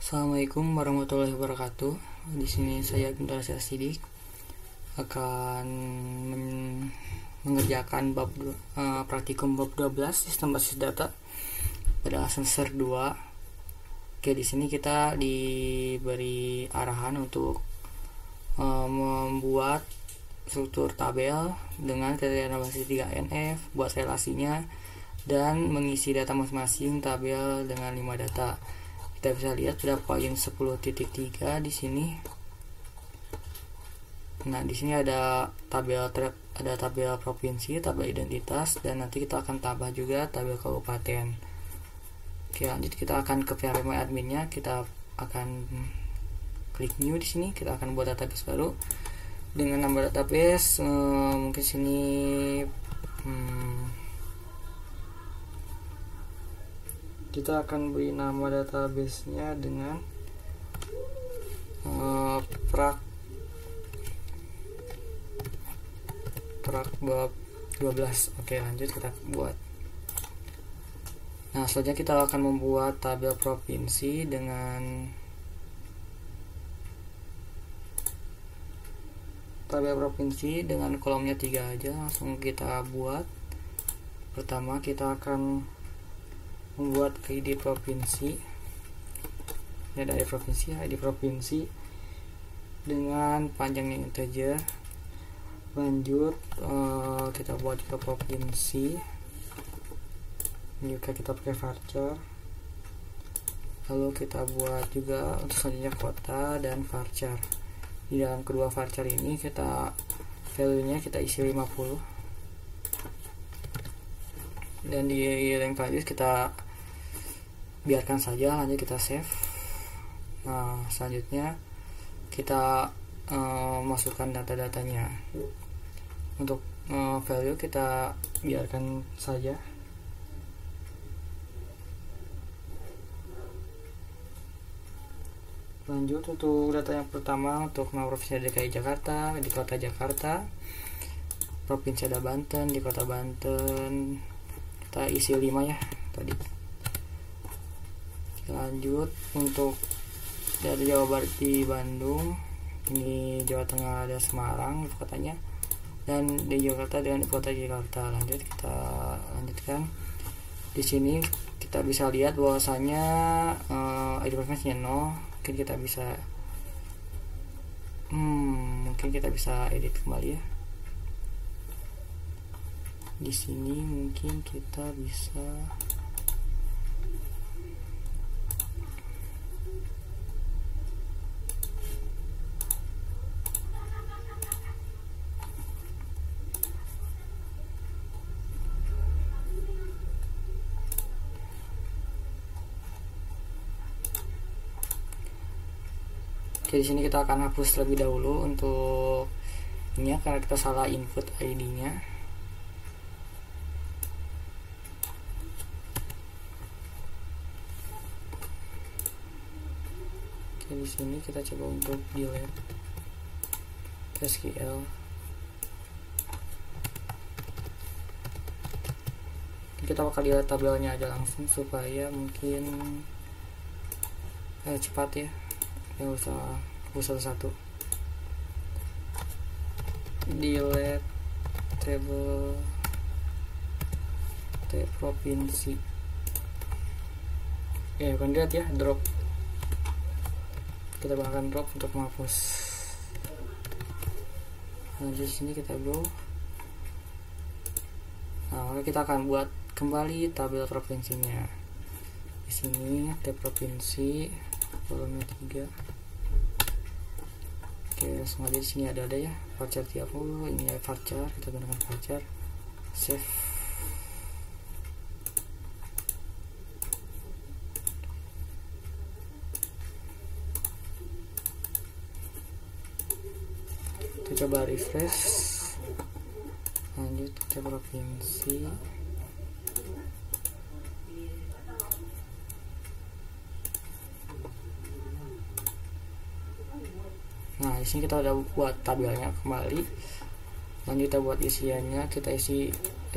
Assalamualaikum warahmatullahi wabarakatuh. Di sini saya Guntur Sidik akan mengerjakan praktikum bab 12 sistem basis data pada semester 2. Oke, di sini kita diberi arahan untuk membuat struktur tabel dengan kriteria basis 3NF, buat relasinya dan mengisi data masing-masing tabel dengan 5 data. Kita bisa lihat pada poin 10.3 di sini. Nah, di sini ada tabel provinsi, tabel identitas, dan nanti kita akan tambah juga tabel kabupaten. Oke, lanjut kita akan ke VRMI adminnya. Kita akan klik new di sini. Kita akan buat database baru dengan nama database. Mungkin sini kita akan beri nama database-nya dengan prak bab 12. Oke, lanjut kita buat. Nah, selanjutnya kita akan membuat tabel provinsi dengan kolomnya 3 aja. Langsung kita buat. Pertama kita akan membuat ID provinsi. Ini ada ID provinsi dengan panjangnya integer. Lanjut kita buat juga provinsi. Ini juga kita pakai varchar. Lalu kita buat juga untuk selanjutnya kota dan varchar. Di dalam kedua varchar ini kita value-nya kita isi 50. Dan di yang values kita biarkan saja, lanjut kita save. Nah, selanjutnya kita masukkan data-datanya. Untuk value kita biarkan saja. Lanjut untuk data yang pertama, untuk nama provinsi DKI Jakarta, di kota Jakarta. Provinsi ada Banten, di kota Banten kita isi 5 ya tadi. Lanjut untuk dari Jawa Barat di Bandung, ini Jawa Tengah ada Semarang ibu kotanya, dan di Jakarta dengan ibu kota Jakarta. Lanjut kita lanjutkan. Di sini kita bisa lihat bahwasanya ID provinsinya 0. Mungkin kita bisa edit kembali ya. Di sini mungkin kita bisa Oke, di sini kita akan hapus terlebih dahulu untuk ini ya, karena kita salah input ID-nya. Oke, di sini kita coba untuk delete SQL. Kita bakal delete tabelnya aja langsung supaya mungkin cepat ya. Yang usah satu delete table provinsi bukan delete ya, drop. Kita bahkan drop untuk menghapus. Nah, di sini kita go. Nah, kita akan buat kembali tabel provinsinya. Di sini tab provinsi kolomnya 3. Oke, langsung aja. Di sini ada ya varchar 30. Ini ya varchar, kita gunakan varchar. Save. Kita coba refresh. Lanjut ke provinsi. Nah, di sini kita udah buat tabelnya kembali. Lanjut kita buat isiannya, kita isi 1.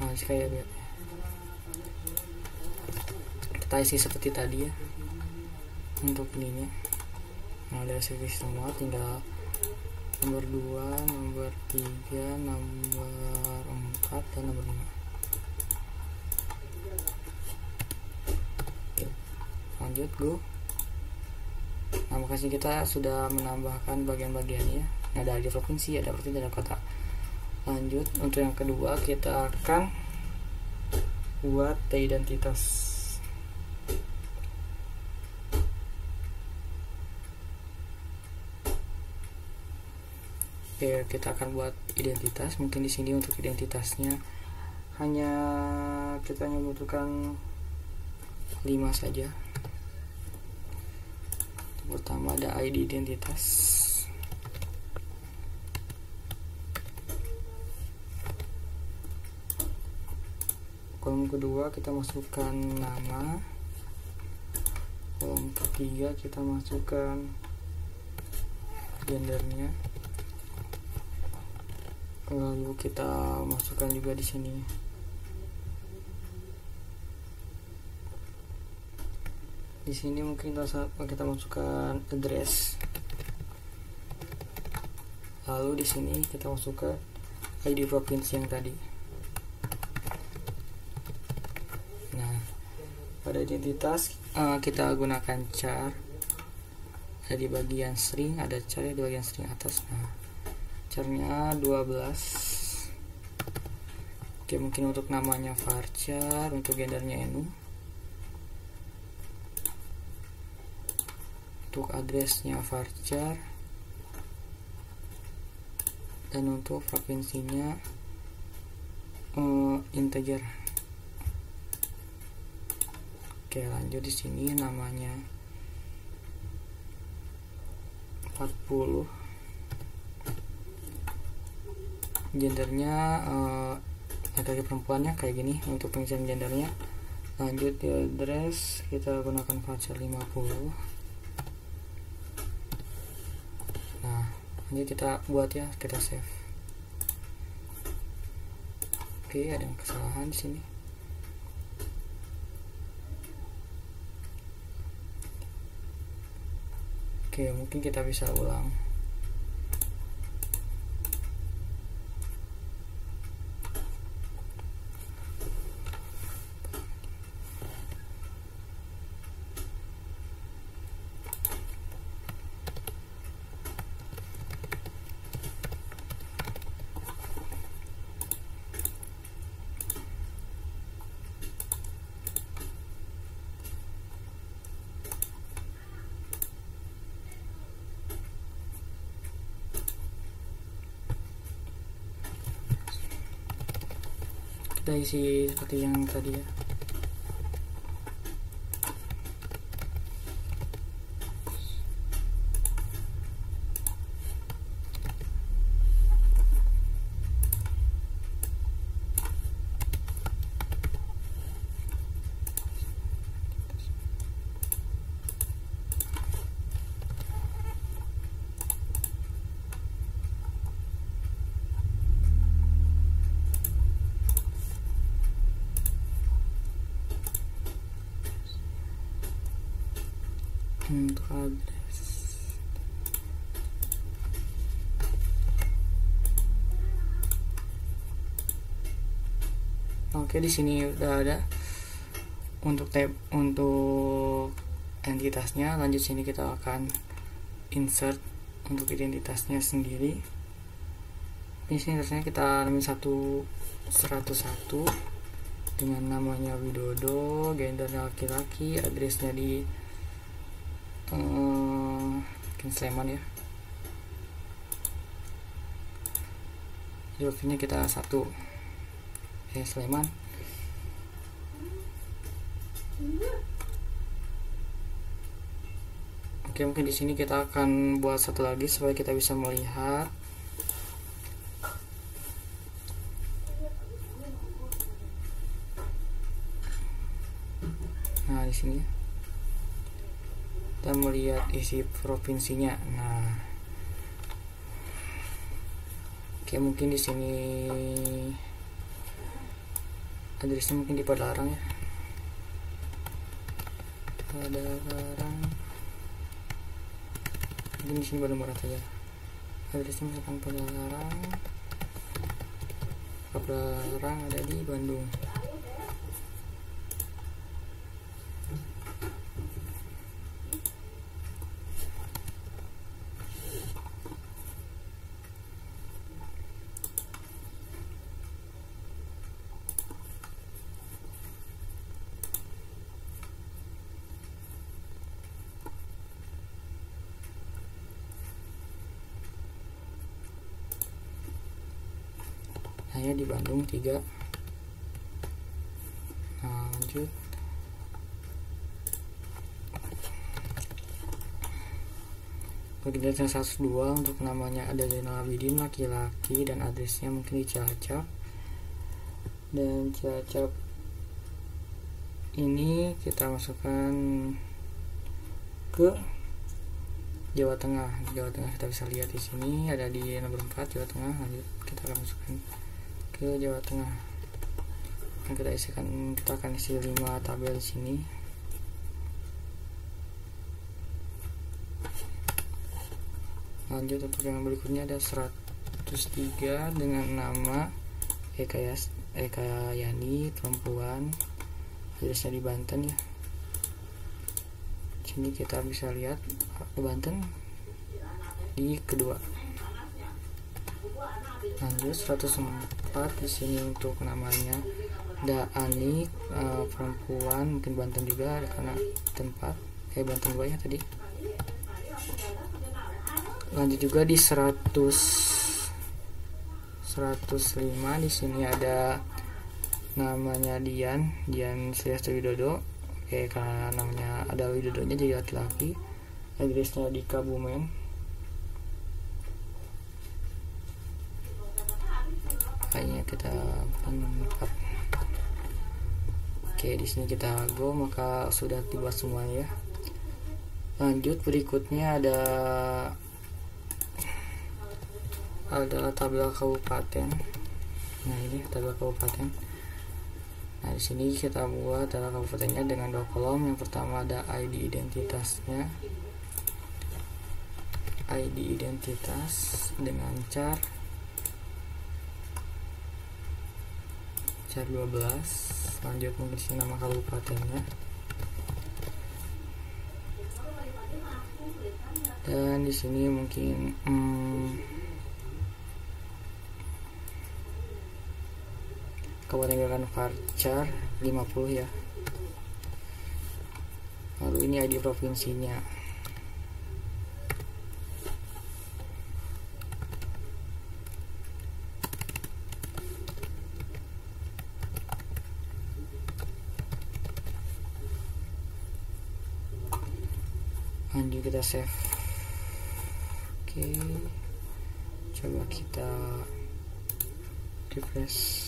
Nah, kayak kita isi seperti tadi ya untuk ininya. Nah, udah isi semua, tinggal nomor 2, nomor 3, nomor 4, dan nomor 5. Lanjut, go. Nah, makasih, kita sudah menambahkan bagian-bagiannya. Nah, ada di provinsi, ada provinsi, ada kota. Lanjut, untuk yang kedua kita akan buat identitas. Oke, kita akan buat identitas. Mungkin di sini untuk identitasnya hanya kita membutuhkan 5 saja. Pertama ada ID identitas. Kolom kedua kita masukkan nama. Kolom ketiga kita masukkan gendernya. Lalu kita masukkan juga di sini mungkin kita masukkan address. Lalu di sini kita masukkan ID provinsi yang tadi. Nah, pada identitas kita gunakan char. Ada di bagian string, ada char di bagian string atas. Nah, charnya 12. Oke, mungkin untuk namanya varchar, untuk gendernya enu, untuk addressnya varchar, dan untuk provinsinya integer. Oke, lanjut di sini namanya 40. Gendernya laki-laki perempuannya kayak gini untuk pengisian gendernya. Lanjut di address kita gunakan varchar 50. Nah, ini kita buat ya, kita save. Oke, ada yang kesalahan di sini. Oke, mungkin kita bisa ulang. Kita isi seperti yang tadi ya. Untuk address. Oke, di sini udah ada untuk tab untuk entitasnya. Lanjut sini kita akan insert untuk identitasnya sendiri. Di sini rasanya kita ambil 101 dengan namanya Widodo, gendernya laki-laki, addressnya di Sleman ya. Jawabnya kita 1 Sleman. Oke, mungkin di sini kita akan buat satu lagi supaya kita bisa melihat. Nah, di sini kita melihat isi provinsinya. Nah, oke, mungkin di sini addressnya mungkin di Padalarang ya. Padalarang, mungkin di sini Bandung Barat saja. Adresnya misalkan Padalarang ada di Bandung. Hanya di Bandung 3. Nah, lanjut. Bagian 102 untuk namanya ada Zainal Abidin laki-laki dan adresnya mungkin di Cilacap. Dan Cilacap ini kita masukkan ke Jawa Tengah. Jawa Tengah kita bisa lihat di sini ada di nomor 4 Jawa Tengah. Lanjut kita akan masukkan ke Jawa Tengah. Kita akan isi 5 tabel di sini. Lanjut untuk yang berikutnya ada 103 dengan nama Eka Yani, perempuan, adresnya di Banten ya. Sini kita bisa lihat Banten di kedua. Lanjut 104 di sini untuk namanya Ani, perempuan, mungkin Banten juga karena tempat Banten 2 ya tadi. Lanjut juga di 105 di sini ada namanya Dian Sriasto Widodo. Oke, karena namanya ada Widodonya jadi laki-laki. Adresnya di Kabumen. Kayaknya kita lengkap. Oke, di sini kita go, maka sudah dibuat semuanya ya. Lanjut berikutnya adalah tabel kabupaten. Nah, ini tabel kabupaten. Nah, di sini kita buat tabel kabupatennya dengan 2 kolom. Yang pertama ada ID identitasnya. ID identitas dengan char 12. Lanjut mungkin sini nama kabupatennya. Dan di sini mungkin Kabupaten Gerakan Varchar 50 ya. Lalu ini ID provinsinya. Lanjut kita save. Oke, coba kita refresh.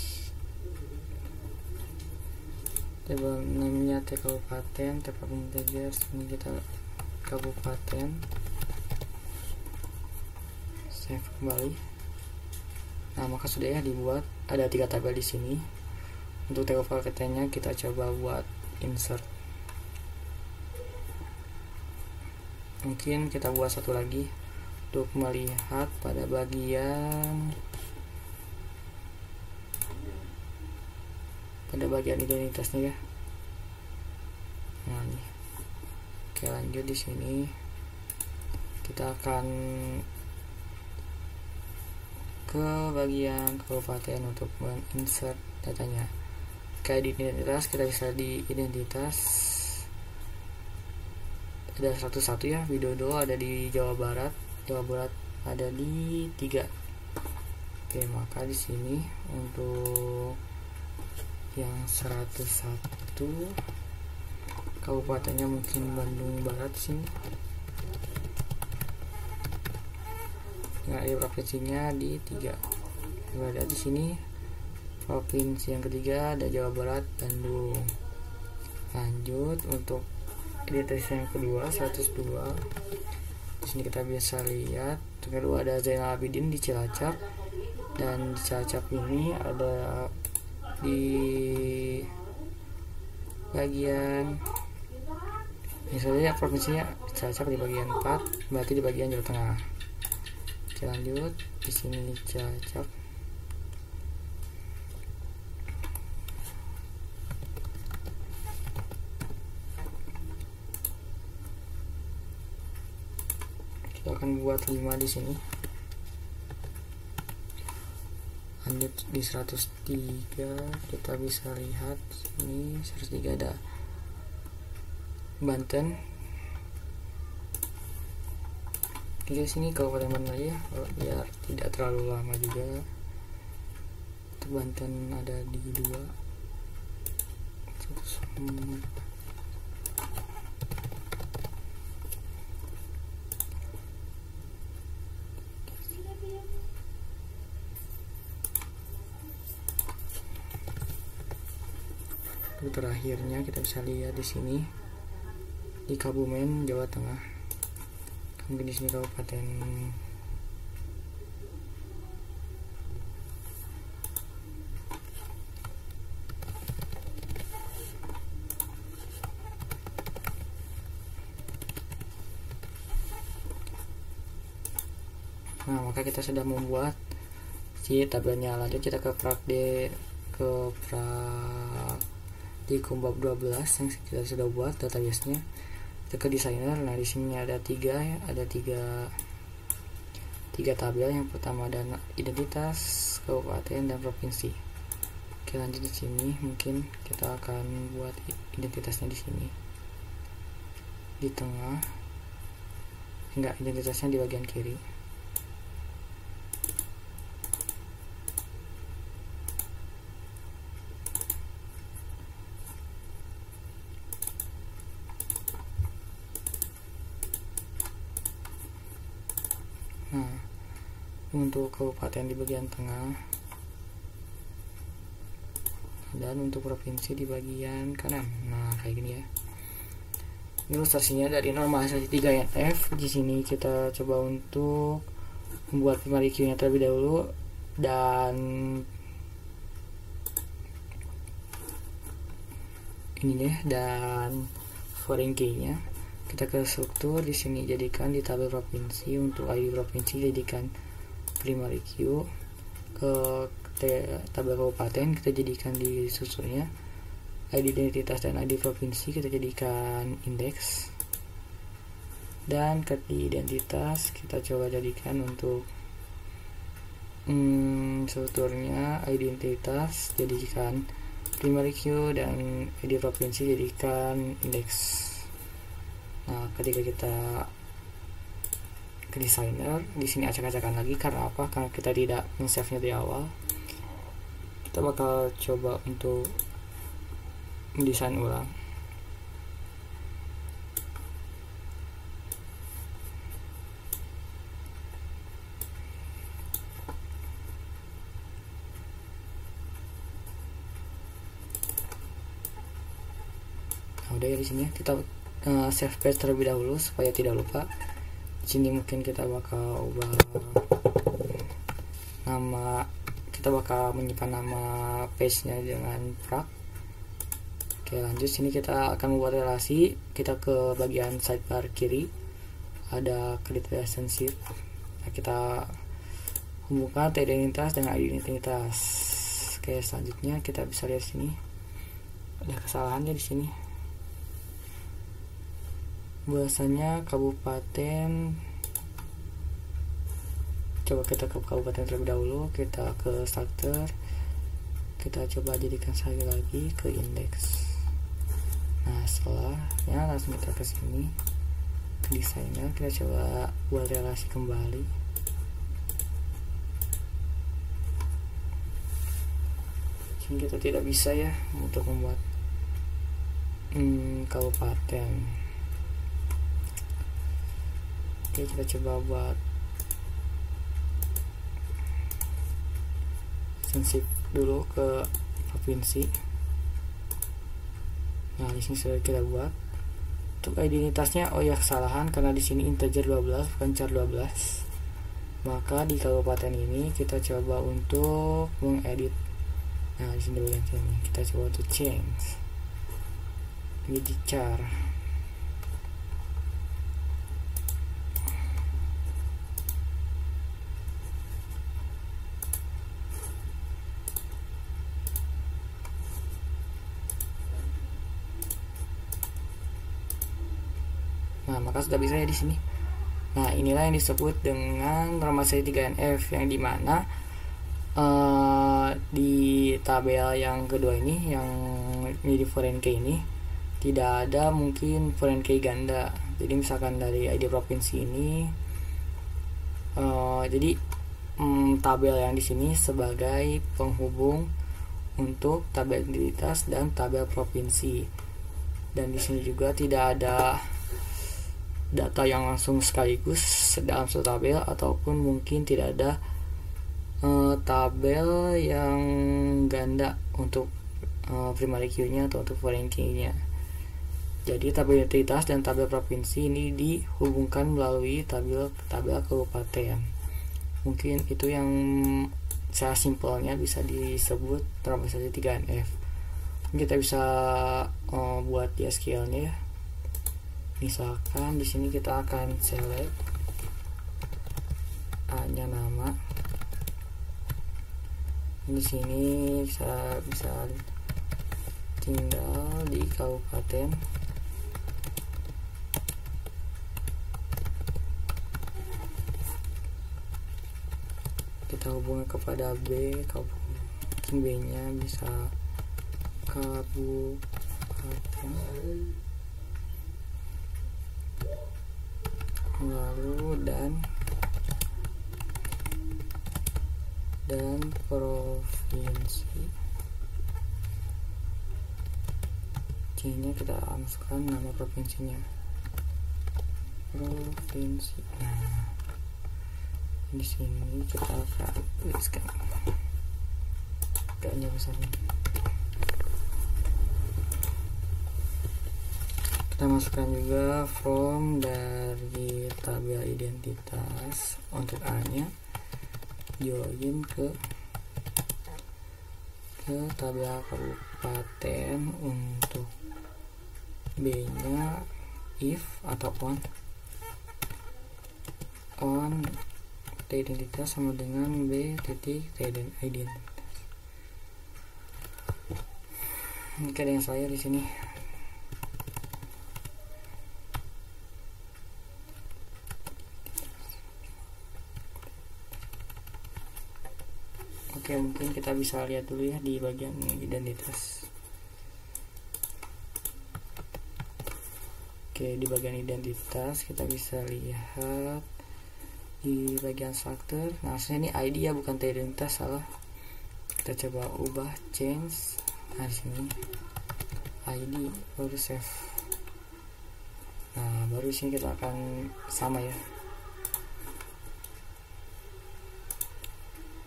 Tabel namanya T kabupaten, tab integer, ini kita kabupaten. Save kembali. Nah, maka sudah ya dibuat. Ada 3 tabel di sini. Untuk tabel kabupatennya kita coba buat insert. Mungkin kita buat satu lagi untuk melihat pada bagian identitasnya ya. Nah, nih. Oke, lanjut di sini kita akan ke bagian kabupaten untuk menginsert datanya. Kayak di identitas kita bisa di identitas ada 101 ya, Widodo ada di Jawa Barat ada di 3. Oke, maka di sini untuk yang 101 kabupatennya mungkin Bandung Barat sini. Nah, provinsinya di 3. Ada di sini provinsi yang ketiga ada Jawa Barat, Bandung. Lanjut untuk identitas yang kedua 102. Di sini kita bisa lihat yang kedua ada Zainal Abidin di Cilacap, dan di Cilacap ini ada di bagian misalnya provinsinya Cilacap di bagian 4, berarti di bagian Jawa Tengah. Oke, lanjut di sini Cilacap. Kita akan buat 5 di sini. Lanjut di 103 kita bisa lihat ini 103 ada Banten. Di sini Kabupaten Banten aja biar tidak terlalu lama juga. Untuk Banten ada di 2. Terakhirnya kita bisa lihat di sini di Kebumen, Jawa Tengah. Mungkin di sini kabupaten Nah, maka kita sudah membuat si tabelnya. Lanjut kita ke di Kumbab 12 yang kita sudah buat database-nya. Kita ke desainer. Nah, di sini ada tiga tabel. Yang pertama ada identitas, kabupaten, dan provinsi. Oke, lanjut di sini mungkin kita akan buat identitasnya di sini. Di tengah. Enggak, identitasnya di bagian kiri. Nah, untuk kabupaten di bagian tengah dan untuk provinsi di bagian kanan. Nah, kayak gini ya. Ini ilustrasinya dari normalisasi 3NF. Di sini kita coba untuk membuat primary key-nya terlebih dahulu dan ini ya, dan foreign key-nya. Kita ke struktur, di sini jadikan di tabel provinsi. Untuk ID provinsi jadikan primary key. Ke tabel kabupaten kita jadikan di susunnya ID identitas dan ID provinsi kita jadikan indeks, dan ke identitas kita coba jadikan untuk strukturnya identitas jadikan primary key dan ID provinsi jadikan indeks. Nah, ketika kita ke desainer, di sini acak-acakan lagi. Karena apa? Karena kita tidak men-save-nya di awal. Kita bakal coba untuk mendesain ulang. Nah, udah ya, di sini kita save page terlebih dahulu supaya tidak lupa. Di sini mungkin kita bakal ubah nama, kita bakal menyimpan nama page-nya dengan prak. Oke, lanjut sini kita akan membuat relasi. Kita ke bagian sidebar kiri ada credit relationship. Nah, kita hubungkan identitas dengan identitas. Oke, selanjutnya kita bisa lihat sini ada kesalahannya di sini. Bahasanya kabupaten, coba kita ke kabupaten terlebih dahulu. Kita ke starter, kita coba jadikan sekali lagi ke indeks. Nah, setelahnya langsung kita ke sini ke desainer, kita coba buat relasi kembali. Sini kita tidak bisa ya untuk membuat kabupaten. Oke, kita coba buat sensif dulu ke provinsi. Nah, di sini sudah kita buat. Untuk identitasnya, oh ya, kesalahan karena di sini integer 12 bukan char 12. Maka di kabupaten ini kita coba untuk mengedit. Nah, di sini bagian sini kita coba untuk change jadi char. Nah, maka sudah bisa ya di sini. Nah, inilah yang disebut dengan norma seri 3NF, yang dimana di tabel yang kedua ini, yang di foreign key ini tidak ada mungkin foreign key ganda. Jadi misalkan dari ID provinsi ini, jadi tabel yang di sini sebagai penghubung untuk tabel identitas dan tabel provinsi. Dan di sini juga tidak ada data yang langsung sekaligus dalam satu tabel, ataupun mungkin tidak ada tabel yang ganda untuk primary key-nya atau untuk foreign key-nya. Jadi tabel identitas dan tabel provinsi ini dihubungkan melalui tabel kabupaten. Mungkin itu yang secara simpelnya bisa disebut normalisasi 3NF. Kita bisa buat di SQL-nya ya. Misalkan di sini kita akan select A-nya nama. Di sini saya bisa tinggal di kabupaten. Kita hubungi kepada B, B-nya bisa kabupaten, lalu dan provinsi. C-nya kita masukkan nama provinsinya, provinsi. Nah, di sini kita akan tuliskan gaknya besar. Kita masukkan juga from dari tabel identitas untuk A-nya, join ke tabel kabupaten. Untuk B-nya if atau on T identitas sama dengan B titik T identitas. Oke, dengan saya di sini. Oke, mungkin kita bisa lihat dulu ya di bagian identitas. Oke, di bagian identitas kita bisa lihat di bagian struktur. Nah, ini ID ya, bukan T identitas, salah. Kita coba ubah change. Nah, di sini ID baru save. Nah, baru sini kita akan sama ya.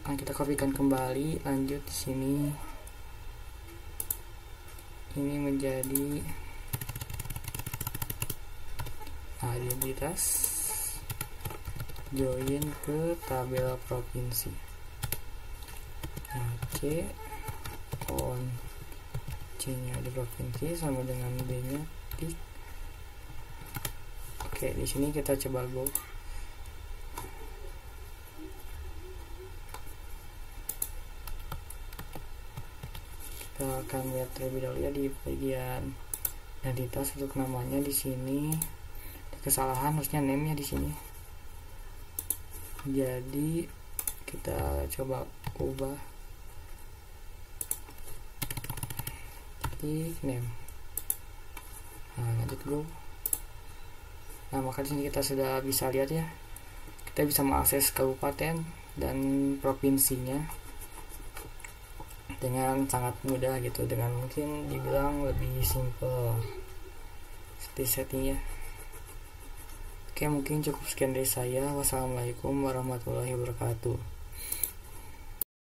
Nah, kita kopikan kembali, lanjut di sini. Ini menjadi identitas, join ke tabel provinsi. Nah, C on C-nya di provinsi sama dengan B-nya di. Oke, di sini kita coba go. Kita akan lihat terlebih dahulu ya di bagian identitas untuk namanya. Di sini kesalahan, harusnya name-nya di sini. Jadi kita coba ubah di name. Nah, lanjut go. Nah, maka di sini kita sudah bisa lihat ya, kita bisa mengakses kabupaten dan provinsinya dengan sangat mudah gitu, dengan mungkin dibilang lebih simple seperti settingnya. Oke, mungkin cukup sekian dari saya. Wassalamualaikum warahmatullahi wabarakatuh.